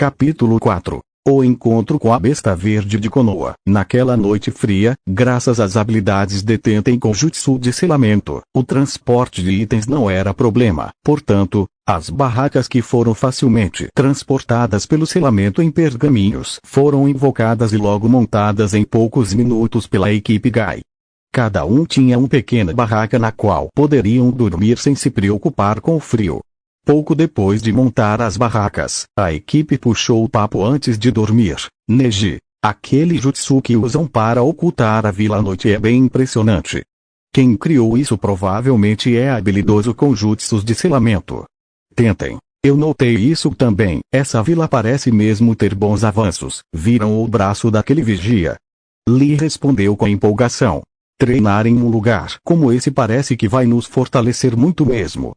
Capítulo 4. O encontro com a besta verde de Konoha. Naquela noite fria, graças às habilidades de Tenten Jutsu de selamento, o transporte de itens não era problema. Portanto, as barracas que foram facilmente transportadas pelo selamento em pergaminhos foram invocadas e logo montadas em poucos minutos pela equipe Gai. Cada um tinha uma pequena barraca na qual poderiam dormir sem se preocupar com o frio. Pouco depois de montar as barracas, a equipe puxou o papo antes de dormir. Neji, aquele jutsu que usam para ocultar a vila à noite é bem impressionante. Quem criou isso provavelmente é habilidoso com jutsus de selamento. Tentem. Eu notei isso também. Essa vila parece mesmo ter bons avanços. Viram o braço daquele vigia? Lee respondeu com empolgação. Treinar em um lugar como esse parece que vai nos fortalecer muito mesmo.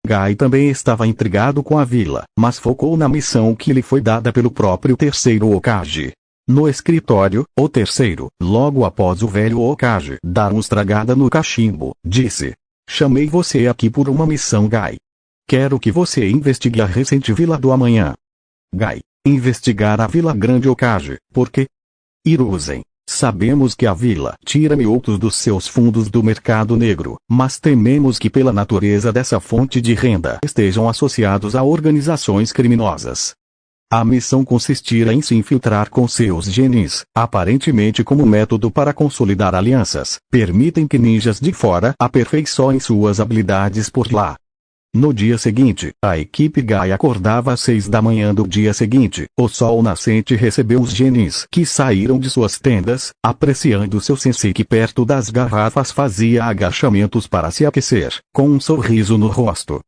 Gai também estava intrigado com a vila, mas focou na missão que lhe foi dada pelo próprio terceiro Hokage. No escritório, o terceiro, logo após o velho Hokage dar uma estragada no cachimbo, disse: chamei você aqui por uma missão, Gai. Quero que você investigue a recente Vila do Amanhã. Gai: investigar a Vila Grande Hokage, por quê? Hiruzen: sabemos que a vila tira minutos dos seus fundos do mercado negro, mas tememos que pela natureza dessa fonte de renda estejam associados a organizações criminosas. A missão consistirá em se infiltrar com seus genins, aparentemente como método para consolidar alianças. Permitem que ninjas de fora aperfeiçoem suas habilidades por lá. No dia seguinte, a equipe Gai acordava às 6 da manhã do dia seguinte. O sol nascente recebeu os genins que saíram de suas tendas, apreciando seu sensei que perto das garrafas fazia agachamentos para se aquecer, com um sorriso no rosto.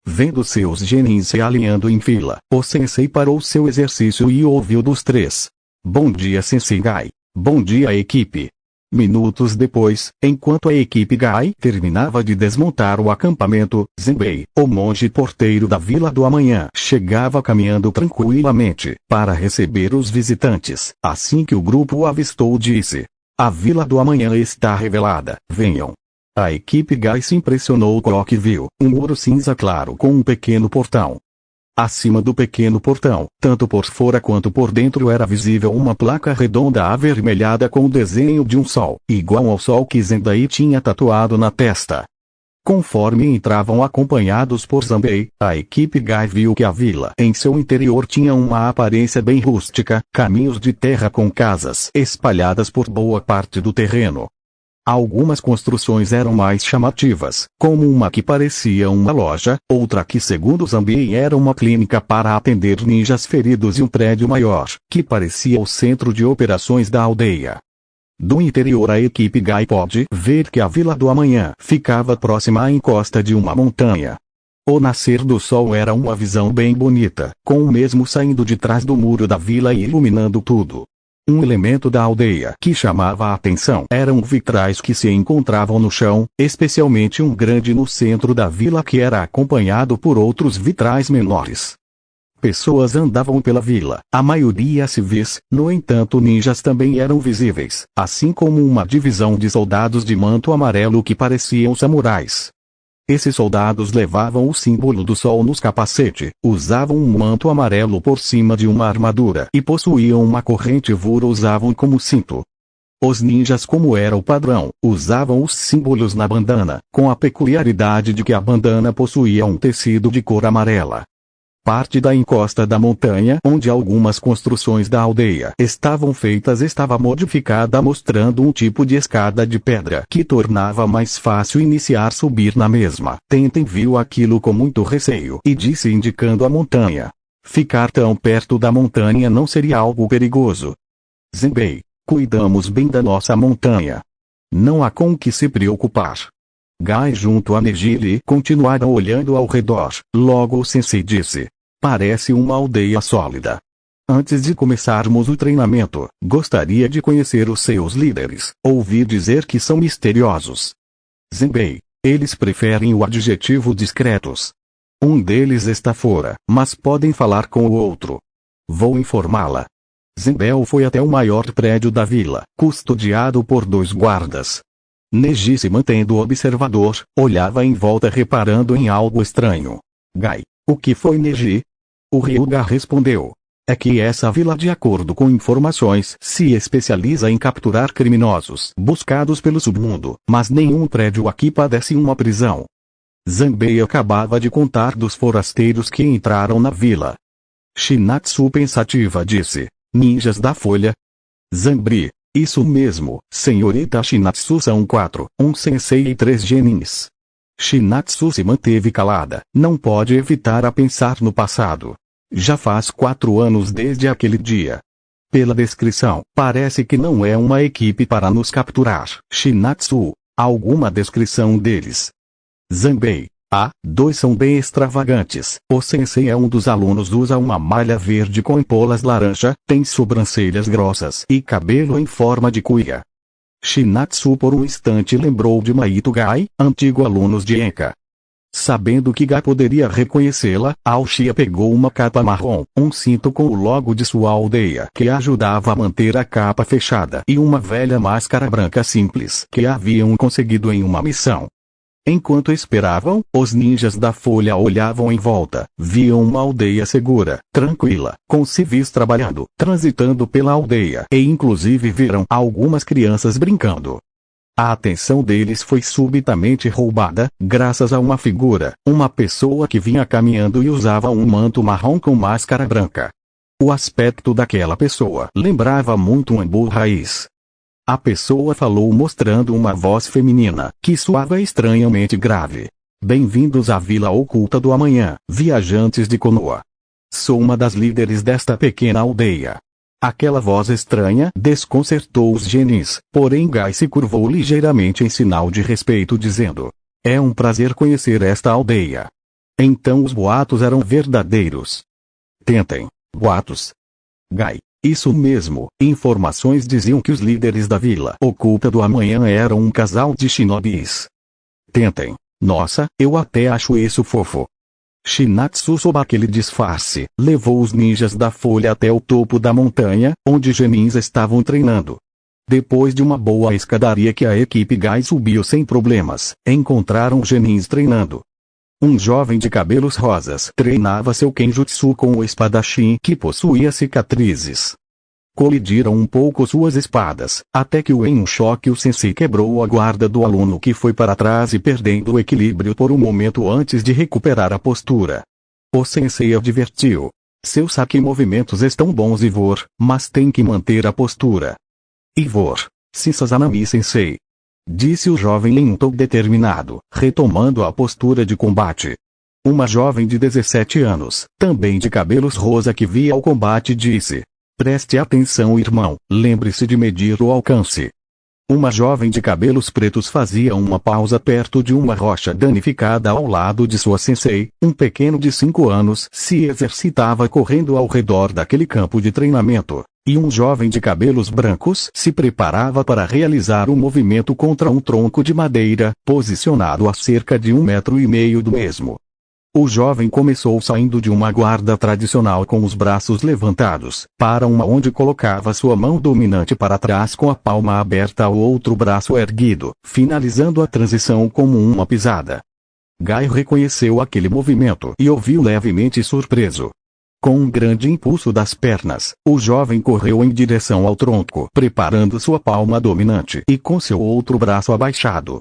Vendo seus genins se alinhando em fila, o sensei parou seu exercício e ouviu dos três: bom dia, sensei Gai. Bom dia, equipe. Minutos depois, enquanto a equipe Gai terminava de desmontar o acampamento, Zenbei, o monge porteiro da Vila do Amanhã, chegava caminhando tranquilamente para receber os visitantes. Assim que o grupo o avistou, disse: a Vila do Amanhã está revelada, venham. A equipe Gai se impressionou com o que viu: um muro cinza claro com um pequeno portão. Acima do pequeno portão, tanto por fora quanto por dentro era visível uma placa redonda avermelhada com o desenho de um sol, igual ao sol que Zendai tinha tatuado na testa. Conforme entravam acompanhados por Zanbei, a equipe Gai viu que a vila em seu interior tinha uma aparência bem rústica, caminhos de terra com casas espalhadas por boa parte do terreno. Algumas construções eram mais chamativas, como uma que parecia uma loja, outra que segundo Zanbei era uma clínica para atender ninjas feridos e um prédio maior, que parecia o centro de operações da aldeia. Do interior a equipe Gai pôde ver que a Vila do Amanhã ficava próxima à encosta de uma montanha. O nascer do sol era uma visão bem bonita, com o mesmo saindo de trás do muro da vila e iluminando tudo. Um elemento da aldeia que chamava a atenção eram vitrais que se encontravam no chão, especialmente um grande no centro da vila que era acompanhado por outros vitrais menores. Pessoas andavam pela vila, a maioria civis, no entanto ninjas também eram visíveis, assim como uma divisão de soldados de manto amarelo que pareciam samurais. Esses soldados levavam o símbolo do sol nos capacetes, usavam um manto amarelo por cima de uma armadura e possuíam uma corrente vura usavam como cinto. Os ninjas, como era o padrão, usavam os símbolos na bandana, com a peculiaridade de que a bandana possuía um tecido de cor amarela. Parte da encosta da montanha onde algumas construções da aldeia estavam feitas estava modificada, mostrando um tipo de escada de pedra que tornava mais fácil iniciar subir na mesma. Tenten viu aquilo com muito receio e disse indicando a montanha: ficar tão perto da montanha não seria algo perigoso. Zenbei: cuidamos bem da nossa montanha. Não há com que se preocupar. Gai junto a Neji continuaram olhando ao redor. Logo o sensei disse: parece uma aldeia sólida. Antes de começarmos o treinamento, gostaria de conhecer os seus líderes. Ouvi dizer que são misteriosos. Zenbei: eles preferem o adjetivo discretos. Um deles está fora, mas podem falar com o outro. Vou informá-la. Zenbei foi até o maior prédio da vila, custodiado por 2 guardas. Neji, se mantendo observador, olhava em volta reparando em algo estranho. Gai: o que foi, Neji? O Ryuga respondeu: É que essa vila, de acordo com informações, se especializa em capturar criminosos buscados pelo submundo, mas nenhum prédio aqui padece uma prisão. Zanbei acabava de contar dos forasteiros que entraram na vila. Shinatsu pensativa disse: ninjas da folha? Zanbei: isso mesmo, senhorita Shinatsu, são 4, um sensei e 3 genins. Shinatsu se manteve calada, não pode evitar a pensar no passado. Já faz 4 anos desde aquele dia. Pela descrição, parece que não é uma equipe para nos capturar. Shinatsu: alguma descrição deles? Zanbei: 2 são bem extravagantes. O sensei é um dos alunos, usa uma malha verde com empolas laranja, tem sobrancelhas grossas e cabelo em forma de cuia. Shinatsu por um instante lembrou de Maito Gai, antigo aluno de Enka. Sabendo que Gai poderia reconhecê-la, Aoshia pegou uma capa marrom, um cinto com o logo de sua aldeia que ajudava a manter a capa fechada e uma velha máscara branca simples que haviam conseguido em uma missão. Enquanto esperavam, os ninjas da folha olhavam em volta, viam uma aldeia segura, tranquila, com civis trabalhando, transitando pela aldeia e inclusive viram algumas crianças brincando. A atenção deles foi subitamente roubada, graças a uma figura, uma pessoa que vinha caminhando e usava um manto marrom com máscara branca. O aspecto daquela pessoa lembrava muito um Ambu raiz. A pessoa falou mostrando uma voz feminina, que soava estranhamente grave. Bem-vindos à Vila Oculta do Amanhã, viajantes de Konoha. Sou uma das líderes desta pequena aldeia. Aquela voz estranha desconcertou os genins, porém Gai se curvou ligeiramente em sinal de respeito, dizendo: é um prazer conhecer esta aldeia. Então os boatos eram verdadeiros. Tentem. Boatos. Gai: isso mesmo, informações diziam que os líderes da Vila Oculta do Amanhã eram um casal de shinobis. Tentem. Nossa, eu até acho isso fofo. Shinatsu, sob aquele disfarce, levou os ninjas da folha até o topo da montanha, onde genins estavam treinando. Depois de uma boa escadaria que a equipe Gai subiu sem problemas, encontraram genins treinando. Um jovem de cabelos rosas treinava seu Kenjutsu com o espadachim que possuía cicatrizes. Colidiram um pouco suas espadas, até que em um choque o sensei quebrou a guarda do aluno, que foi para trás e perdendo o equilíbrio por um momento antes de recuperar a postura. O sensei advertiu: seus saque movimentos estão bons, Ivor, mas tem que manter a postura. Ivor. Sim, Sazanami sensei, disse o jovem em um tom determinado, retomando a postura de combate. Uma jovem de 17 anos, também de cabelos rosa, que via o combate, disse: preste atenção, irmão, lembre-se de medir o alcance. Uma jovem de cabelos pretos fazia uma pausa perto de uma rocha danificada ao lado de sua sensei. Um pequeno de 5 anos se exercitava correndo ao redor daquele campo de treinamento, e um jovem de cabelos brancos se preparava para realizar um movimento contra um tronco de madeira, posicionado a cerca de 1,5 metros do mesmo. O jovem começou saindo de uma guarda tradicional com os braços levantados, para uma onde colocava sua mão dominante para trás com a palma aberta ao outro braço erguido, finalizando a transição como uma pisada. Gai reconheceu aquele movimento e ouviu levemente surpreso. Com um grande impulso das pernas, o jovem correu em direção ao tronco, preparando sua palma dominante e com seu outro braço abaixado.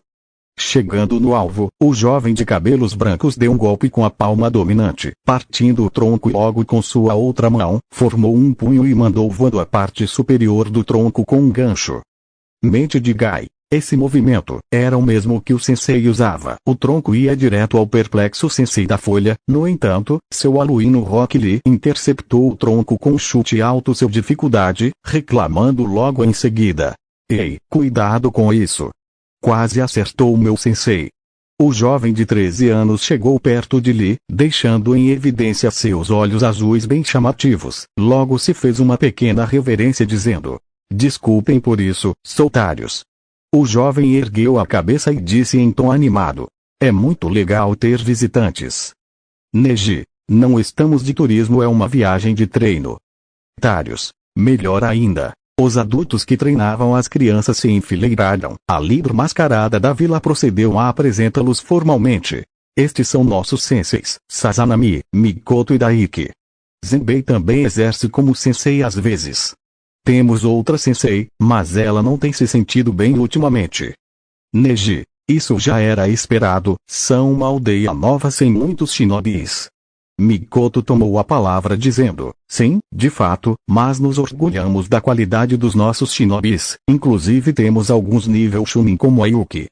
Chegando no alvo, o jovem de cabelos brancos deu um golpe com a palma dominante, partindo o tronco, e logo com sua outra mão, formou um punho e mandou voando a parte superior do tronco com um gancho. Mente de Gai. Esse movimento era o mesmo que o sensei usava. O tronco ia direto ao perplexo sensei da folha. No entanto, seu aluno Rock Lee interceptou o tronco com um chute alto, sem dificuldade, reclamando logo em seguida: ei, cuidado com isso. Quase acertou o meu sensei. O jovem de 13 anos chegou perto de Lee, deixando em evidência seus olhos azuis bem chamativos. Logo se fez uma pequena reverência, dizendo: desculpem por isso, soltários. O jovem ergueu a cabeça e disse em tom animado: é muito legal ter visitantes. Neji, não estamos de turismo, é uma viagem de treino. Tários. Melhor ainda. Os adultos que treinavam as crianças se enfileiraram. A líder mascarada da vila procedeu a apresentá-los formalmente. Estes são nossos senseis, Sazanami, Mikoto e Daiki. Zenbei também exerce como sensei às vezes. Temos outra sensei, mas ela não tem se sentido bem ultimamente. Neji, isso já era esperado, são uma aldeia nova sem muitos shinobis. Mikoto tomou a palavra dizendo, sim, de fato, mas nos orgulhamos da qualidade dos nossos shinobis, inclusive temos alguns nível Chunin como a Yuki.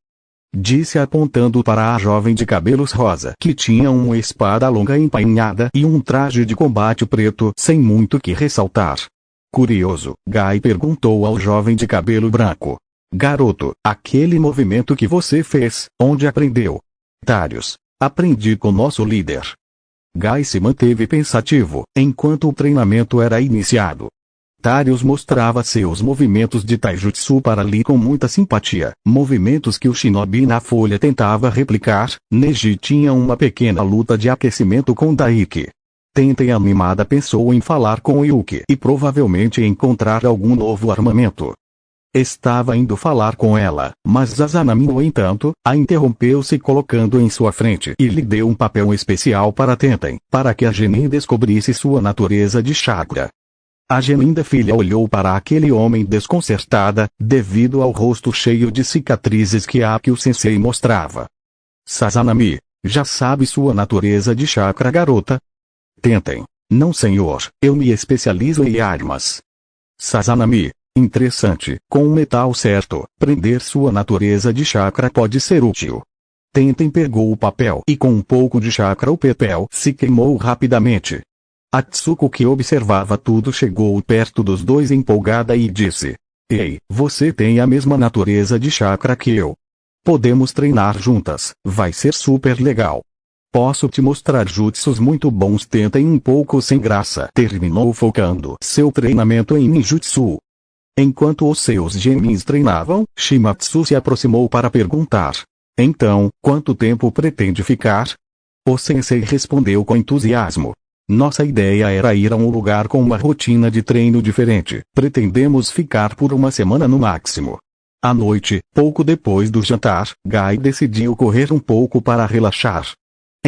Disse apontando para a jovem de cabelos rosa que tinha uma espada longa embainhada e um traje de combate preto sem muito que ressaltar. Curioso, Gai perguntou ao jovem de cabelo branco. Garoto, aquele movimento que você fez, onde aprendeu? Darius, aprendi com nosso líder. Gai se manteve pensativo, enquanto o treinamento era iniciado. Darius mostrava seus movimentos de taijutsu para Lee com muita simpatia, movimentos que o shinobi na folha tentava replicar. Neji tinha uma pequena luta de aquecimento com Daiki. Tenten animada pensou em falar com Yuki e provavelmente encontrar algum novo armamento. Estava indo falar com ela, mas Sazanami no entanto, a interrompeu se colocando em sua frente e lhe deu um papel especial para Tenten, para que a Genin descobrisse sua natureza de chakra. A Geninda filha olhou para aquele homem desconcertada, devido ao rosto cheio de cicatrizes que o sensei mostrava. Sazanami, já sabe sua natureza de chakra, garota? Tenten, não senhor, eu me especializo em armas. Sazanami, interessante, com o metal certo, prender sua natureza de chakra pode ser útil. Tenten pegou o papel e com um pouco de chakra o papel se queimou rapidamente. Atsuko, que observava tudo, chegou perto dos dois empolgada e disse: Ei, você tem a mesma natureza de chakra que eu. Podemos treinar juntas, vai ser super legal. Posso te mostrar jutsus muito bons. Tentem um pouco sem graça. Terminou focando seu treinamento em ninjutsu. Enquanto os seus genins treinavam, Shimatsu se aproximou para perguntar: Então, quanto tempo pretende ficar? O sensei respondeu com entusiasmo: Nossa ideia era ir a um lugar com uma rotina de treino diferente. Pretendemos ficar por uma semana no máximo. À noite, pouco depois do jantar, Gai decidiu correr um pouco para relaxar.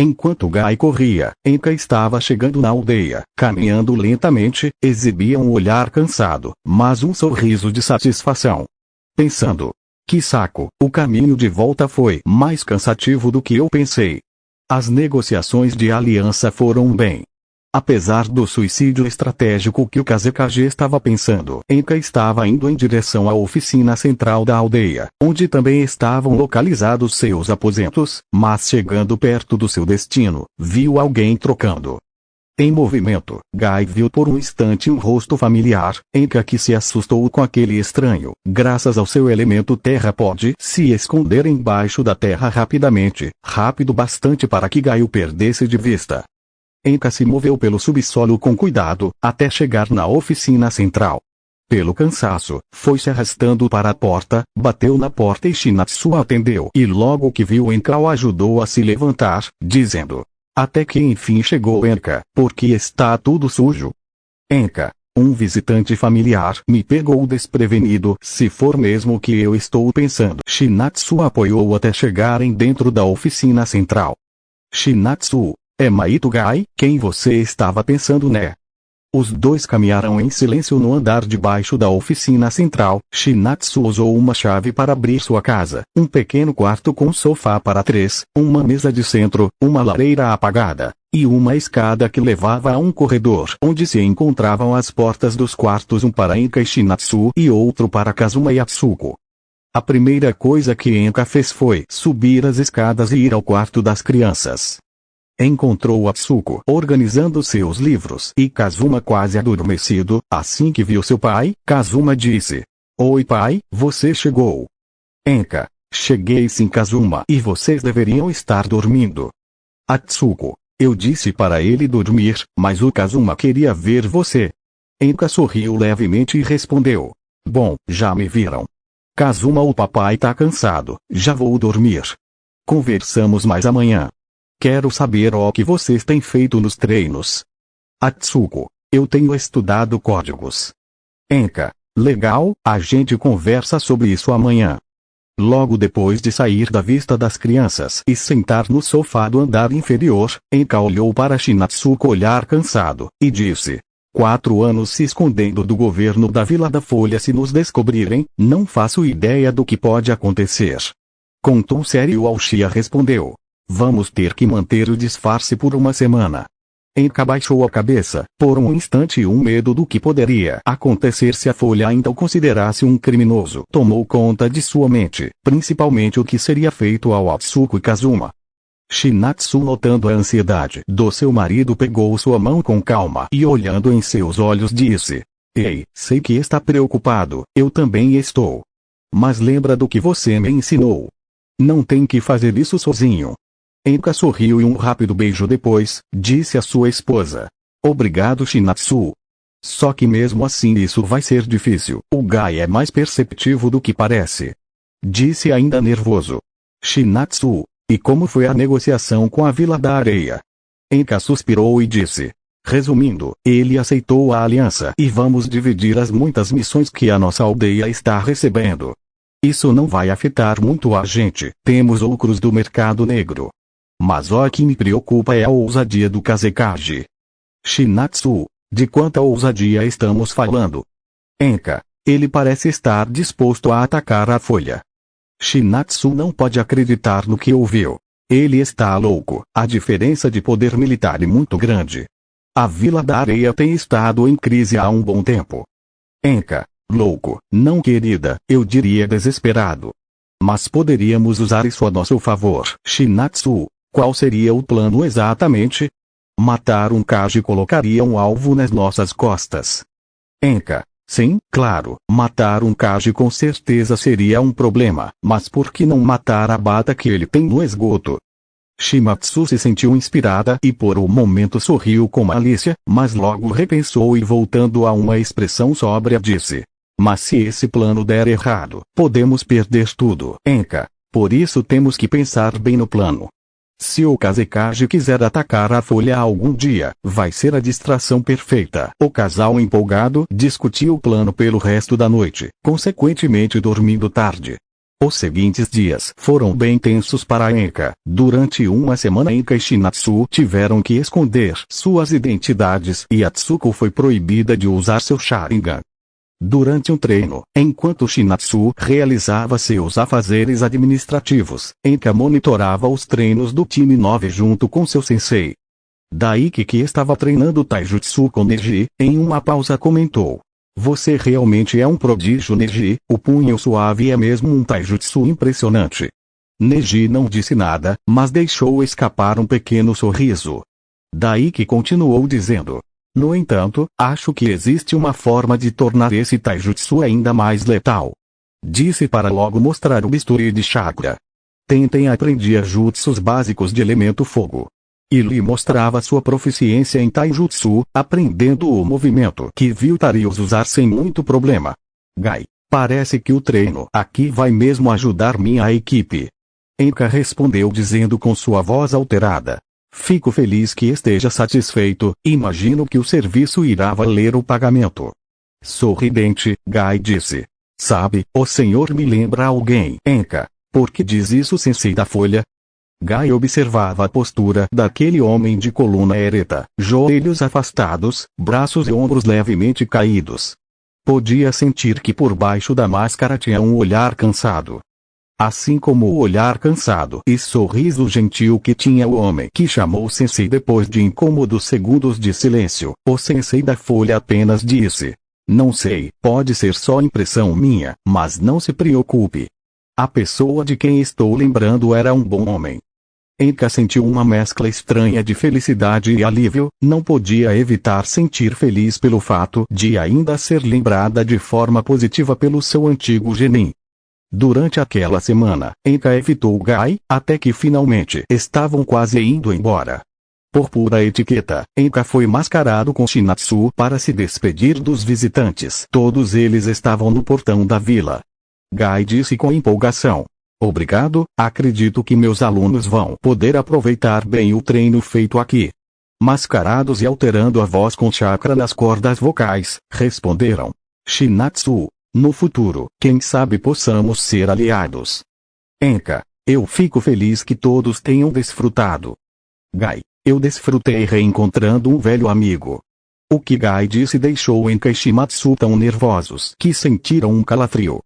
Enquanto Gai corria, Enka estava chegando na aldeia, caminhando lentamente, exibia um olhar cansado, mas um sorriso de satisfação. Pensando: que saco, o caminho de volta foi mais cansativo do que eu pensei. As negociações de aliança foram bem. Apesar do suicídio estratégico que o Kazekage estava pensando, Enka estava indo em direção à oficina central da aldeia, onde também estavam localizados seus aposentos, mas chegando perto do seu destino, viu alguém trocando. Em movimento, Gai viu por um instante um rosto familiar. Enka, que se assustou com aquele estranho, graças ao seu elemento terra, pode se esconder embaixo da terra rapidamente, rápido bastante para que Gai o perdesse de vista. Enka se moveu pelo subsolo com cuidado, até chegar na oficina central. Pelo cansaço, foi se arrastando para a porta, bateu na porta e Shinatsu atendeu. E logo que viu Enka o ajudou a se levantar, dizendo: Até que enfim chegou Enka, porque está tudo sujo. Enka, um visitante familiar me pegou desprevenido, se for mesmo o que eu estou pensando. Shinatsu apoiou até chegarem dentro da oficina central. Shinatsu, é Maito Gai, quem você estava pensando, né? Os dois caminharam em silêncio no andar de baixo da oficina central. Shinatsu usou uma chave para abrir sua casa. Um pequeno quarto com sofá para três, uma mesa de centro, uma lareira apagada, e uma escada que levava a um corredor onde se encontravam as portas dos quartos, um para Enka e Shinatsu e outro para Kazuma e Atsuko. A primeira coisa que Enka fez foi subir as escadas e ir ao quarto das crianças. Encontrou Atsuko organizando seus livros e Kazuma quase adormecido. Assim que viu seu pai, Kazuma disse: Oi pai, você chegou. Enka: Cheguei sim Kazuma, e vocês deveriam estar dormindo. Atsuko: Eu disse para ele dormir, mas o Kazuma queria ver você. Enka sorriu levemente e respondeu: Bom, já me viram. Kazuma: O papai tá cansado, já vou dormir. Conversamos mais amanhã. Quero saber o que vocês têm feito nos treinos. Atsuko: Eu tenho estudado códigos. Enka: Legal, a gente conversa sobre isso amanhã. Logo depois de sair da vista das crianças e sentar no sofá do andar inferior, Enka olhou para Shinatsu com olhar cansado, e disse: 4 anos se escondendo do governo da Vila da Folha. Se nos descobrirem, não faço ideia do que pode acontecer. Com tom sério Aoshia respondeu: vamos ter que manter o disfarce por uma semana. Enka baixou a cabeça, por um instante um medo do que poderia acontecer se a Folha ainda o considerasse um criminoso tomou conta de sua mente, principalmente o que seria feito ao Atsuko e Kazuma. Shinatsu, notando a ansiedade do seu marido, pegou sua mão com calma e, olhando em seus olhos, disse: ei, sei que está preocupado, eu também estou. Mas lembra do que você me ensinou. Não tem que fazer isso sozinho. Enka sorriu e um rápido beijo depois, disse à sua esposa: obrigado, Shinatsu. Só que mesmo assim isso vai ser difícil. O Gai é mais perceptivo do que parece. Disse ainda nervoso. Shinatsu, e como foi a negociação com a Vila da Areia? Enka suspirou e disse: resumindo, ele aceitou a aliança e vamos dividir as muitas missões que a nossa aldeia está recebendo. Isso não vai afetar muito a gente, temos lucros do mercado negro. Mas o que me preocupa é a ousadia do Kazekage. Shinatsu, de quanta ousadia estamos falando? Enka, ele parece estar disposto a atacar a Folha. Shinatsu não pode acreditar no que ouviu. Ele está louco. A diferença de poder militar é muito grande. A Vila da Areia tem estado em crise há um bom tempo. Enka, louco, não querida, eu diria desesperado. Mas poderíamos usar isso a nosso favor. Shinatsu, qual seria o plano exatamente? Matar um Kage colocaria um alvo nas nossas costas. Enka, sim, claro, matar um Kage com certeza seria um problema, mas por que não matar a bata que ele tem no esgoto? Shimatsu se sentiu inspirada e por um momento sorriu com malícia, mas logo repensou e, voltando a uma expressão sóbria, disse: mas se esse plano der errado, podemos perder tudo. Enka, por isso temos que pensar bem no plano. Se o Kazekage quiser atacar a Folha algum dia, vai ser a distração perfeita. O casal empolgado discutiu o plano pelo resto da noite, consequentemente dormindo tarde. Os seguintes dias foram bem tensos para Enka. Durante uma semana Enka e Shinatsu tiveram que esconder suas identidades e Atsuko foi proibida de usar seu Sharingan. Durante um treino, enquanto Shinatsu realizava seus afazeres administrativos, Enka monitorava os treinos do time 9 junto com seu sensei. Daiki, que estava treinando Taijutsu com Neji, em uma pausa comentou: você realmente é um prodígio, Neji, o punho suave é mesmo um Taijutsu impressionante. Neji não disse nada, mas deixou escapar um pequeno sorriso. Daiki continuou dizendo: no entanto, acho que existe uma forma de tornar esse taijutsu ainda mais letal. Disse para logo mostrar o bisturi de chakra. Tentem aprender jutsus básicos de elemento fogo. E lhe mostrava sua proficiência em taijutsu, aprendendo o movimento que viu Tarius usar sem muito problema. Gai, parece que o treino aqui vai mesmo ajudar minha equipe. Enka respondeu dizendo com sua voz alterada: fico feliz que esteja satisfeito, imagino que o serviço irá valer o pagamento. Sorridente, Gai disse: sabe, o senhor me lembra alguém. Enka, por que diz isso, sensei da Folha? Gai observava a postura daquele homem de coluna ereta, joelhos afastados, braços e ombros levemente caídos. Podia sentir que por baixo da máscara tinha um olhar cansado. Assim como o olhar cansado e sorriso gentil que tinha o homem que chamou sensei depois de incômodos segundos de silêncio, o sensei da Folha apenas disse: não sei, pode ser só impressão minha, mas não se preocupe. A pessoa de quem estou lembrando era um bom homem. Enka sentiu uma mescla estranha de felicidade e alívio, não podia evitar sentir feliz pelo fato de ainda ser lembrada de forma positiva pelo seu antigo genin. Durante aquela semana, Enka evitou Gai, até que finalmente estavam quase indo embora. Por pura etiqueta, Enka foi mascarado com Shinatsu para se despedir dos visitantes. Todos eles estavam no portão da vila. Gai disse com empolgação: obrigado, acredito que meus alunos vão poder aproveitar bem o treino feito aqui. Mascarados e alterando a voz com chakra nas cordas vocais, responderam: Shinatsu, no futuro, quem sabe possamos ser aliados. Enka, eu fico feliz que todos tenham desfrutado. Gai, eu desfrutei reencontrando um velho amigo. O que Gai disse deixou Enka e Shimatsu tão nervosos que sentiram um calafrio.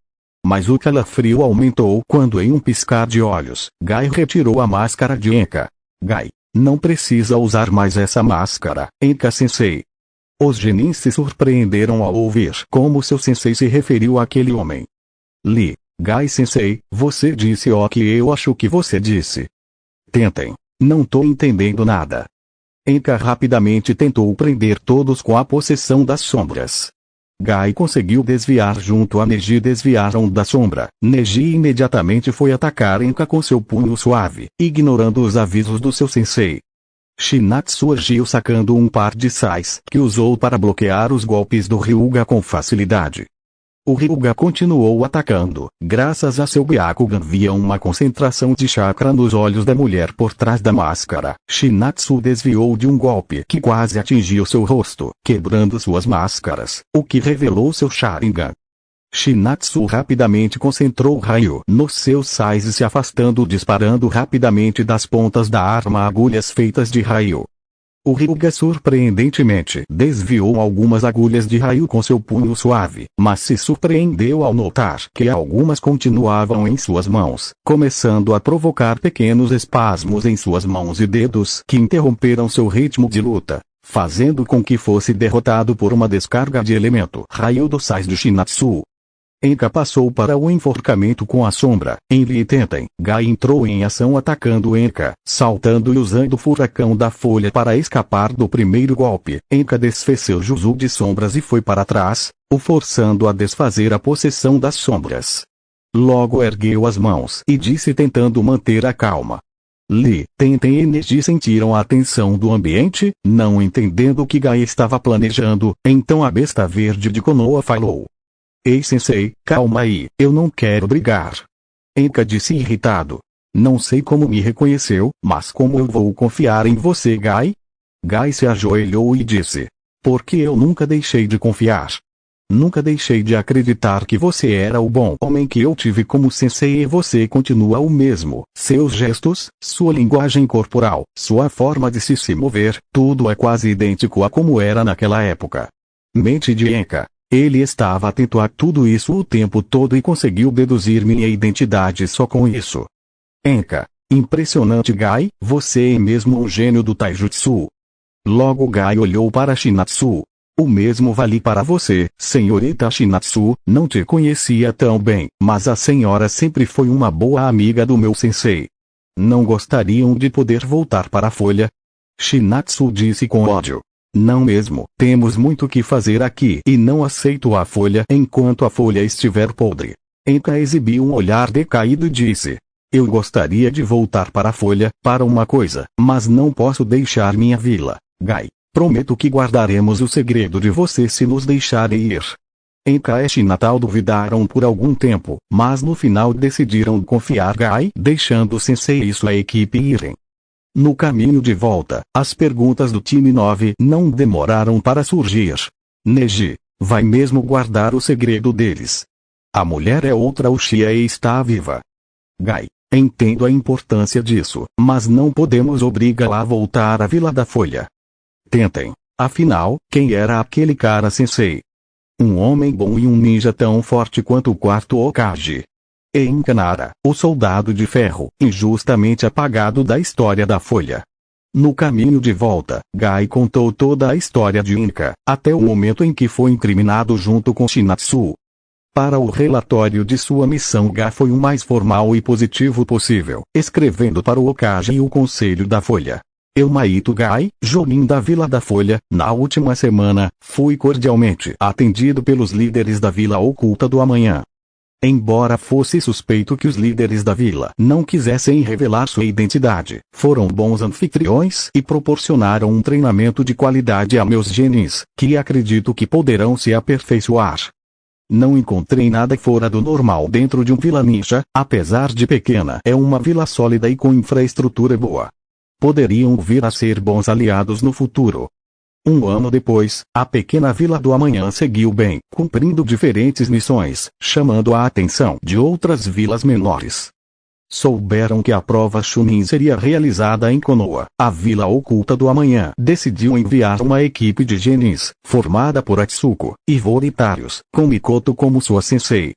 Mas o calafrio aumentou quando em um piscar de olhos, Gai retirou a máscara de Enka. Gai, não precisa usar mais essa máscara, Enka-sensei. Os genins se surpreenderam ao ouvir como seu sensei se referiu àquele homem. Gai-sensei, você disse o que eu acho que você disse. Tentem. Não tô entendendo nada. Enka rapidamente tentou prender todos com a possessão das sombras. Gai conseguiu desviar junto a Neji desviaram da sombra. Neji imediatamente foi atacar Enka com seu punho suave, ignorando os avisos do seu sensei. Shinatsu agiu sacando um par de sais que usou para bloquear os golpes do Ryuga com facilidade. O Ryuga continuou atacando. Graças a seu Byakugan via uma concentração de chakra nos olhos da mulher por trás da máscara. Shinatsu desviou de um golpe que quase atingiu seu rosto, quebrando suas máscaras, o que revelou seu Sharingan. Shinatsu rapidamente concentrou o raio nos seus sais e se afastando disparando rapidamente das pontas da arma agulhas feitas de raio. O Ryuga surpreendentemente desviou algumas agulhas de raio com seu punho suave, mas se surpreendeu ao notar que algumas continuavam em suas mãos, começando a provocar pequenos espasmos em suas mãos e dedos que interromperam seu ritmo de luta, fazendo com que fosse derrotado por uma descarga de elemento raio dos sais do Shinatsu. Enka passou para o enforcamento com a sombra. Em Tenten, Gai entrou em ação atacando Enka, saltando e usando o furacão da folha para escapar do primeiro golpe. Enka desfez seu jutsu de sombras e foi para trás, o forçando a desfazer a possessão das sombras. Logo ergueu as mãos e disse tentando manter a calma. Tenten e Neji sentiram a tensão do ambiente, não entendendo o que Gai estava planejando, então a besta verde de Konoha falou. Ei sensei, calma aí, eu não quero brigar. Enka disse irritado. Não sei como me reconheceu, mas como eu vou confiar em você Gai? Gai se ajoelhou e disse. Porque eu nunca deixei de confiar. Nunca deixei de acreditar que você era o bom homem que eu tive como sensei e você continua o mesmo. Seus gestos, sua linguagem corporal, sua forma de se mover, tudo é quase idêntico a como era naquela época. Mente de Enka. Ele estava atento a tudo isso o tempo todo e conseguiu deduzir minha identidade só com isso. Enka, impressionante Gai, você é mesmo um gênio do taijutsu. Logo Gai olhou para Shinatsu. O mesmo vale para você, senhorita Shinatsu, não te conhecia tão bem, mas a senhora sempre foi uma boa amiga do meu sensei. Não gostariam de poder voltar para a folha? Shinatsu disse com ódio. Não mesmo, temos muito que fazer aqui e não aceito a folha enquanto a folha estiver podre. Enka exibiu um olhar decaído e disse. Eu gostaria de voltar para a folha, para uma coisa, mas não posso deixar minha vila. Gai, prometo que guardaremos o segredo de você se nos deixarem ir. Enka e Shinatal duvidaram por algum tempo, mas no final decidiram confiar Gai, deixando o sensei e sua equipe irem. No caminho de volta, as perguntas do time 9 não demoraram para surgir. Neji, vai mesmo guardar o segredo deles? A mulher é outra Uchiha e está viva. Gai, entendo a importância disso, mas não podemos obrigá-la a voltar à Vila da Folha. Tentem. Afinal, quem era aquele cara sensei? Um homem bom e um ninja tão forte quanto o quarto Hokage. E Enkanara, o soldado de ferro, injustamente apagado da história da Folha. No caminho de volta, Gai contou toda a história de Enka, até o momento em que foi incriminado junto com Shinatsu. Para o relatório de sua missão Gai foi o mais formal e positivo possível, escrevendo para o Hokage e o Conselho da Folha. Eu Maito Gai, Jonin da Vila da Folha, na última semana, fui cordialmente atendido pelos líderes da Vila Oculta do Amanhã. Embora fosse suspeito que os líderes da vila não quisessem revelar sua identidade, foram bons anfitriões e proporcionaram um treinamento de qualidade a meus genins, que acredito que poderão se aperfeiçoar. Não encontrei nada fora do normal dentro de um Vila Ninja, apesar de pequena. É uma vila sólida e com infraestrutura boa. Poderiam vir a ser bons aliados no futuro. Um ano depois, a pequena Vila do Amanhã seguiu bem, cumprindo diferentes missões, chamando a atenção de outras vilas menores. Souberam que a prova Chunin seria realizada em Konoha, a vila oculta do amanhã. Decidiu enviar uma equipe de genins, formada por Atsuko, Ivor e Tarius, com Mikoto como sua sensei.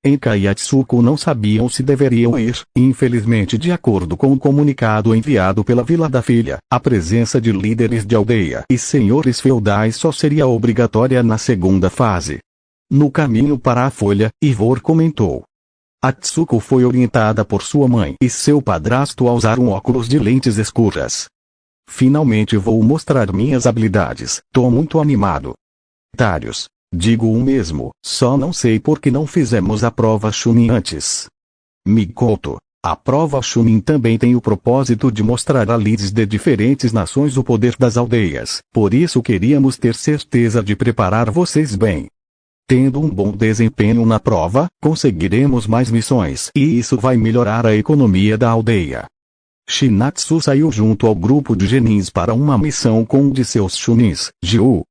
Enka e Atsuko não sabiam se deveriam ir, e infelizmente, de acordo com o comunicado enviado pela Vila da Filha, a presença de líderes de aldeia e senhores feudais só seria obrigatória na segunda fase. No caminho para a folha, Ivor comentou. Atsuko foi orientada por sua mãe e seu padrasto a usar um óculos de lentes escuras. Finalmente vou mostrar minhas habilidades, tô muito animado. Tarius. Digo o mesmo, só não sei por que não fizemos a prova Chunin antes. Mikoto. A prova Chunin também tem o propósito de mostrar a líderes de diferentes nações o poder das aldeias, por isso queríamos ter certeza de preparar vocês bem. Tendo um bom desempenho na prova, conseguiremos mais missões e isso vai melhorar a economia da aldeia. Shinatsu saiu junto ao grupo de genins para uma missão com um de seus Chunins, Jiu.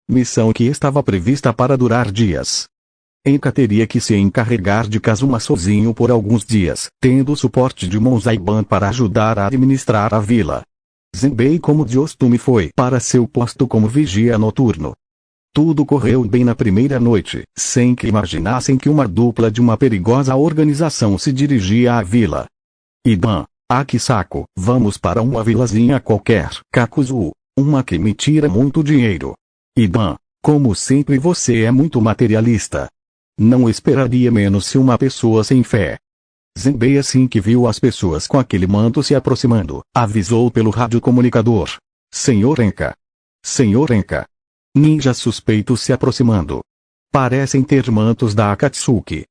Missão que estava prevista para durar dias. Enka teria que se encarregar de Kazuma sozinho por alguns dias, tendo o suporte de Monzaiban para ajudar a administrar a vila. Zenbei, como de costume, foi para seu posto como vigia noturno. Tudo correu bem na primeira noite, sem que imaginassem que uma dupla de uma perigosa organização se dirigia à vila. Iban, que saco, vamos para uma vilazinha qualquer, Kakuzu, uma que me tira muito dinheiro. Iban, como sempre você é muito materialista. Não esperaria menos se uma pessoa sem fé. Zenbei, assim que viu as pessoas com aquele manto se aproximando, avisou pelo radiocomunicador. Senhor Enka. Senhor Enka. Ninjas suspeitos se aproximando. Parecem ter mantos da Akatsuki.